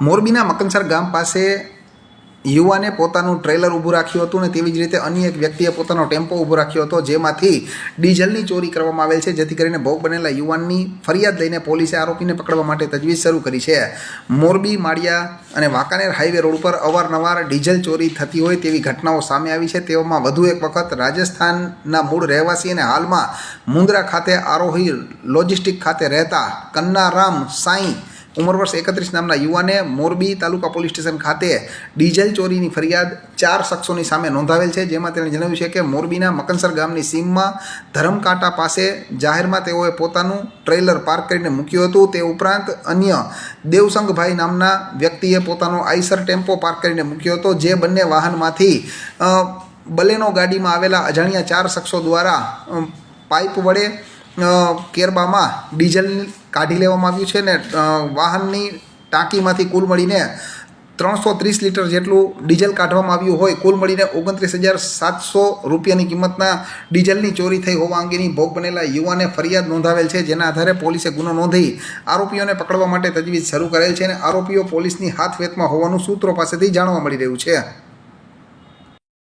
મોરબીના મકનસર ગામ પાસે યુવાને પોતાનું ટ્રેલર ઊભું રાખ્યું હતું અને તેવી જ રીતે અન્ય એક વ્યક્તિએ પોતાનો ટેમ્પો ઊભો રાખ્યો હતો, જેમાંથી ડીઝલની ચોરી કરવામાં આવેલ છે, જેથી કરીને ભોગ બનેલા યુવાનની ફરિયાદ લઈને પોલીસે આરોપીને પકડવા માટે તજવીજ શરૂ કરી છે. મોરબી માળિયા અને વાંકાનેર હાઈવે રોડ પર અવારનવાર ડીઝલ ચોરી થતી હોય તેવી ઘટનાઓ સામે આવી છે. તેવામાં વધુ એક વખત રાજસ્થાનના મૂળ રહેવાસી અને હાલમાં મુંદ્રા ખાતે આરોહી લોજિસ્ટિક ખાતે રહેતા કન્નારામ સાંઈ ઉંમર વર્ષ 31 નામના યુવાને મોરબી તાલુકા પોલીસ સ્ટેશન ખાતે ડીઝલ ચોરીની ફરિયાદ 4 શખ્સોની સામે નોંધાવેલ છે, જેમાં તેણે જણાવ્યું છે કે મોરબીના મકનસર ગામની સીમમાં ધરમકાંટા પાસે જાહેરમાં તેઓએ પોતાનું ટ્રેલર પાર્ક કરીને મૂક્યું હતું. તે ઉપરાંત અન્ય દેવસંગભાઈ નામના વ્યક્તિએ પોતાનો આઈસર ટેમ્પો પાર્ક કરીને મૂક્યો હતો, જે બંને વાહનમાંથી બલેનો ગાડીમાં આવેલા અજાણ્યા 4 શખ્સો દ્વારા પાઇપ વડે કેરબામાં ડીઝલ કાઢી લેવામાં આવ્યું છે ને વાહનની ટાંકીમાંથી કુલ મળીને 330 લીટર જેટલું ડીઝલ કાઢવામાં આવ્યું હોય. કુલ મળીને 29,700 રૂપિયાની કિંમતના ડીઝલની ચોરી થઈ હોવા અંગેની ભોગ બનેલા યુવાને ફરિયાદ નોંધાવેલ છે, જેના આધારે પોલીસે ગુનો નોંધી આરોપીઓને પકડવા માટે તજવીજ શરૂ કરેલ છે અને આરોપીઓ પોલીસની હાથ વેતમાં હોવાનું સૂત્રો પાસેથી જાણવા મળી રહ્યું છે.